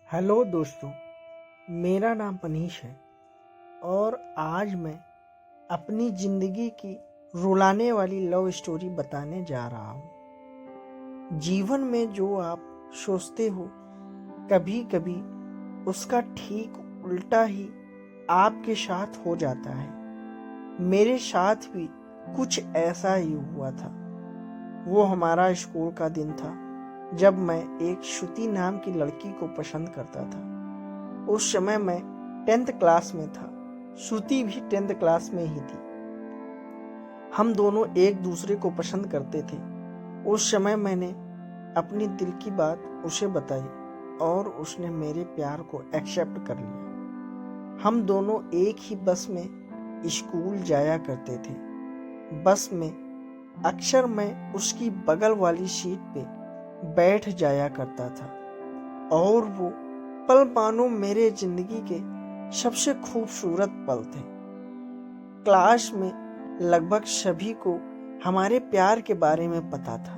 Hello दोस्तों, मेरा नाम मनीष है और आज मैं अपनी ज़िंदगी की रुलाने वाली लव स्टोरी बताने जा रहा हूँ। जीवन में जो आप सोचते हो, कभी कभी उसका ठीक उल्टा ही आपके साथ हो जाता है। मेरे साथ भी कुछ ऐसा ही हुआ था। वो हमारा स्कूल का दिन था जब मैं एक श्रुति नाम की लड़की को पसंद करता था। उस समय मैं 10th क्लास में था। श्रुति भी 10th क्लास में ही थी। हम दोनों एक दूसरे को पसंद करते थे। उस समय मैंने अपनी दिल की बात उसे बताई और उसने मेरे प्यार को एक्सेप्ट कर लिया। हम दोनों एक ही बस में स्कूल जाया करते थे। बस में अक्सर मैं उसकी बगल वाली सीट पे बैठ जाया करता था और वो पल मानो मेरे जिंदगी के सबसे खूबसूरत पल थे। क्लास में लगभग सभी को हमारे प्यार के बारे में पता था।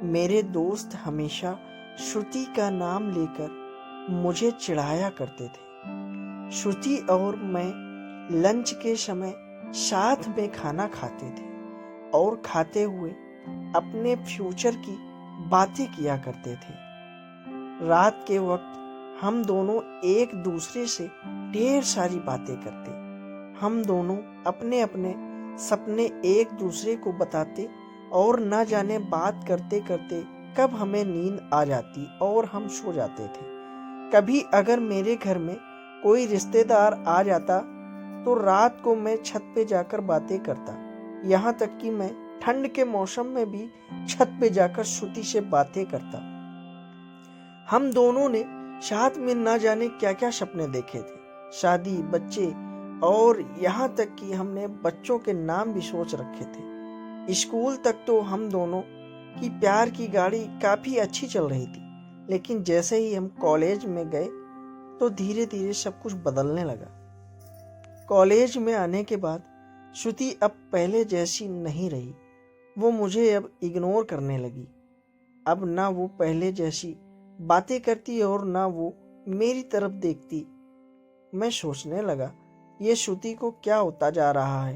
मेरे दोस्त हमेशा श्रुति का नाम लेकर मुझे चिढ़ाया करते थे। श्रुति और मैं लंच के समय साथ में खाना खाते थे और खाते हुए अपने फ्यूचर की बातें किया करते थे। रात के वक्त हम दोनों एक दूसरे से ढेर सारी बातें करते। हम दोनों अपने अपने सपने एक दूसरे को बताते और न जाने बात करते करते कब हमें नींद आ जाती और हम सो जाते थे। कभी अगर मेरे घर में कोई रिश्तेदार आ जाता तो रात को मैं छत पे जाकर बातें करता। यहाँ तक कि मैं ठंड के मौसम में भी छत पे जाकर श्रुति से बातें करता। हम दोनों ने साथ में ना जाने क्या क्या सपने देखे थे, शादी, बच्चे और यहाँ तक कि हमने बच्चों के नाम भी सोच रखे थे। स्कूल तक तो हम दोनों की प्यार की गाड़ी काफी अच्छी चल रही थी, लेकिन जैसे ही हम कॉलेज में गए तो धीरे धीरे सब कुछ बदलने लगा। कॉलेज में आने के बाद श्रुति अब पहले जैसी नहीं रही। वो मुझे अब इग्नोर करने लगी। अब ना वो पहले जैसी बातें करती और ना वो मेरी तरफ देखती। मैं सोचने लगा, ये श्रुति को क्या होता जा रहा है?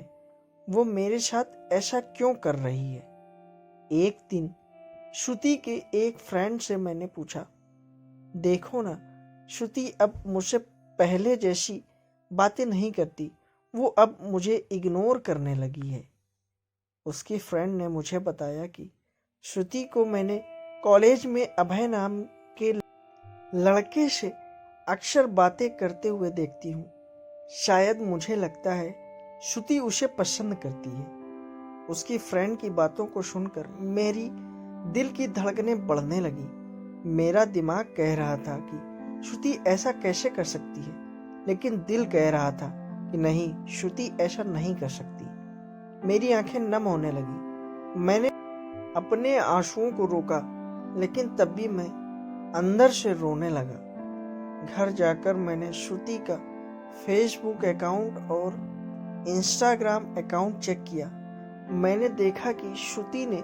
वो मेरे साथ ऐसा क्यों कर रही है? एक दिन श्रुति के एक फ्रेंड से मैंने पूछा, देखो ना, श्रुति अब मुझसे पहले जैसी बातें नहीं करती। वो अब मुझे इग्नोर करने लगी है। उसकी फ्रेंड ने मुझे बताया कि श्रुति को मैंने कॉलेज में अभय नाम के लड़के से अक्सर बातें करते हुए देखती हूँ। शायद मुझे लगता है श्रुति उसे पसंद करती है। उसकी फ्रेंड की बातों को सुनकर मेरी दिल की धड़कनें बढ़ने लगी। मेरा दिमाग कह रहा था कि श्रुति ऐसा कैसे कर सकती है, लेकिन दिल कह रहा था कि नहीं, श्रुति ऐसा नहीं कर सकती। मेरी आंखें नम होने लगी। मैंने अपने आंसुओं को रोका, लेकिन तब भी मैं अंदर से रोने लगा। घर जाकर मैंने श्रुति का फेसबुक अकाउंट और इंस्टाग्राम अकाउंट चेक किया। मैंने देखा कि श्रुति ने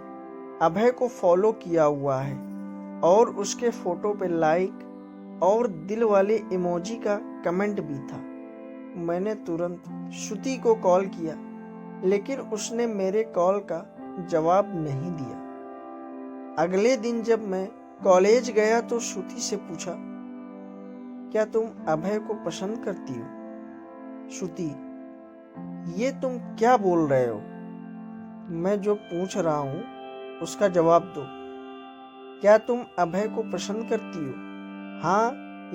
अभय को फॉलो किया हुआ है और उसके फोटो पे लाइक और दिल वाले इमोजी का कमेंट भी था। मैंने तुरंत श्रुति को कॉल किया, लेकिन उसने मेरे कॉल का जवाब नहीं दिया। अगले दिन जब मैं कॉलेज गया तो श्रुति से पूछा, क्या तुम अभय को पसंद करती हो? श्रुति, ये तुम क्या बोल रहे हो? मैं जो पूछ रहा हूँ उसका जवाब दो। क्या तुम अभय को पसंद करती हो, हाँ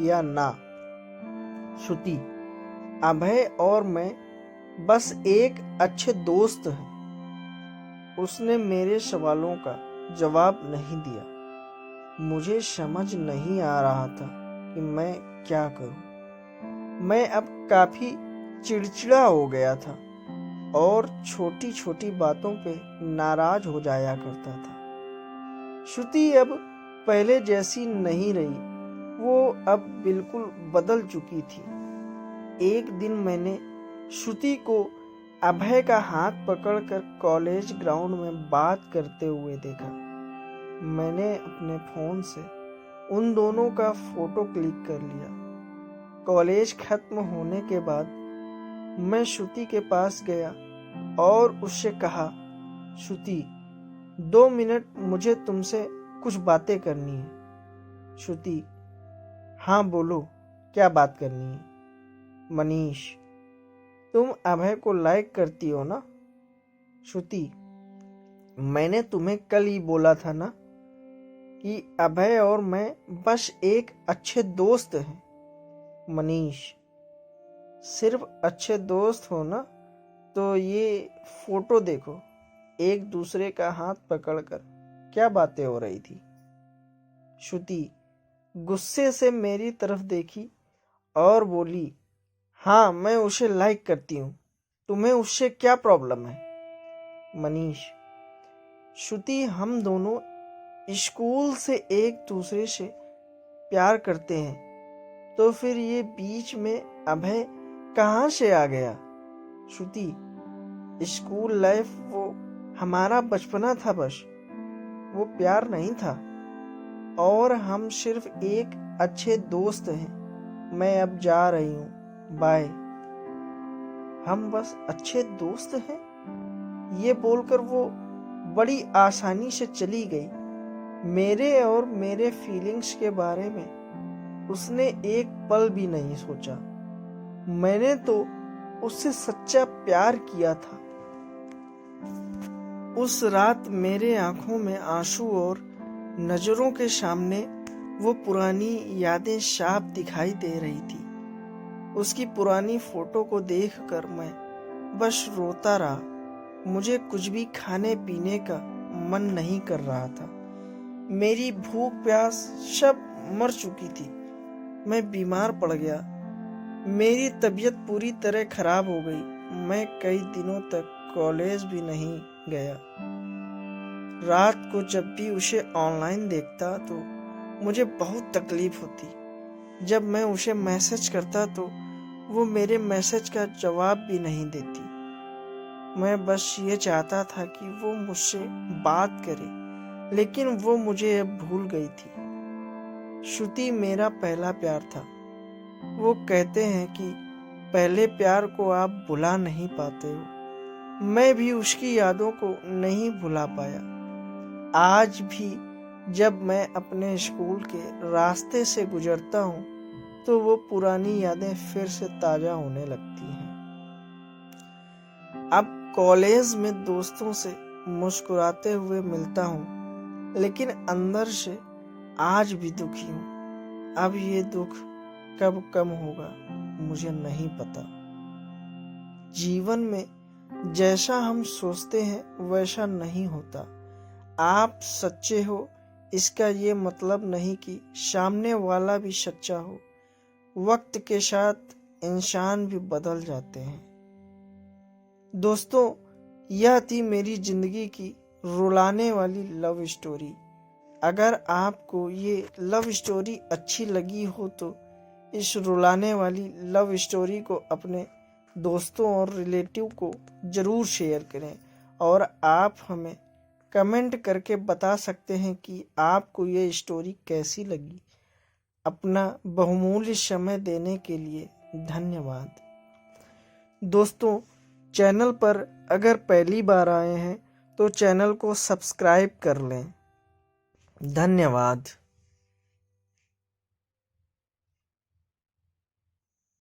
या ना? श्रुति, अभय और मैं बस एक अच्छे दोस्त हैं। उसने मेरे सवालों का जवाब नहीं दिया। मुझे समझ नहीं आ रहा था कि मैं क्या करूं। मैं अब काफी चिड़चिड़ा हो गया था और छोटी छोटी बातों पे नाराज हो जाया करता था। श्रुति अब पहले जैसी नहीं रही। वो अब बिल्कुल बदल चुकी थी। एक दिन मैंने श्रुति को अभय का हाथ पकड़कर कॉलेज ग्राउंड में बात करते हुए देखा। मैंने अपने फोन से उन दोनों का फोटो क्लिक कर लिया। कॉलेज खत्म होने के बाद मैं श्रुति के पास गया और उससे कहा, श्रुति 2 मिनट मुझे तुमसे कुछ बातें करनी है। श्रुति, हाँ बोलो, क्या बात करनी है? मनीष, तुम अभय को लाइक करती हो ना? श्रुति, मैंने तुम्हें कल ही बोला था ना कि अभय और मैं बस एक अच्छे दोस्त हैं। मनीष, सिर्फ अच्छे दोस्त हो ना? तो ये फोटो देखो, एक दूसरे का हाथ पकड़कर क्या बातें हो रही थी। श्रुति गुस्से से मेरी तरफ देखी और बोली, हाँ मैं उसे लाइक करती हूँ, तुम्हें उससे क्या प्रॉब्लम है? मनीष, श्रुति हम दोनों स्कूल से एक दूसरे से प्यार करते हैं, तो फिर ये बीच में अभय कहाँ से आ गया? श्रुति, स्कूल लाइफ वो हमारा बचपना था, बस वो प्यार नहीं था और हम सिर्फ एक अच्छे दोस्त हैं। मैं अब जा रही हूँ, बाय। हम बस अच्छे दोस्त हैं? ये बोलकर वो बड़ी आसानी से चली गई। मेरे और मेरे फीलिंग्स के बारे में उसने एक पल भी नहीं सोचा। मैंने तो उससे सच्चा प्यार किया था। उस रात मेरे आंखों में आंसू और नजरों के सामने वो पुरानी यादें साफ दिखाई दे रही थी। उसकी पुरानी फोटो को देखकर मैं बस रोता रहा। मुझे कुछ भी खाने पीने का मन नहीं कर रहा था। मेरी भूख प्यास सब मर चुकी थी। मैं बीमार पड़ गया। मेरी तबीयत पूरी तरह खराब हो गई। मैं कई दिनों तक कॉलेज भी नहीं गया। रात को जब भी उसे ऑनलाइन देखता तो मुझे बहुत तकलीफ होती। जब मैं उसे मैसेज करता तो वो मेरे मैसेज का जवाब भी नहीं देती। मैं बस ये चाहता था कि वो मुझसे बात करे, लेकिन वो मुझे अब भूल गई थी। श्रुति मेरा पहला प्यार था। वो कहते हैं कि पहले प्यार को आप भुला नहीं पाते हो। मैं भी उसकी यादों को नहीं भुला पाया। आज भी जब मैं अपने स्कूल के रास्ते से गुजरता हूँ तो वो पुरानी यादें फिर से ताजा होने लगती हैं। अब कॉलेज में दोस्तों से मुस्कुराते हुए मिलता हूँ, लेकिन अंदर से आज भी दुखी हूँ। अब ये दुख कब कम होगा मुझे नहीं पता। जीवन में जैसा हम सोचते हैं वैसा नहीं होता। आप सच्चे हो इसका ये मतलब नहीं कि सामने वाला भी सच्चा हो। वक्त के साथ इंसान भी बदल जाते हैं। दोस्तों, यह थी मेरी जिंदगी की रुलाने वाली लव स्टोरी। अगर आपको ये लव स्टोरी अच्छी लगी हो तो इस रुलाने वाली लव स्टोरी को अपने दोस्तों और रिलेटिव को ज़रूर शेयर करें और आप हमें कमेंट करके बता सकते हैं कि आपको ये स्टोरी कैसी लगी। अपना बहुमूल्य समय देने के लिए धन्यवाद। दोस्तों, चैनल पर अगर पहली बार आए हैं तो चैनल को सब्सक्राइब कर लें। धन्यवाद।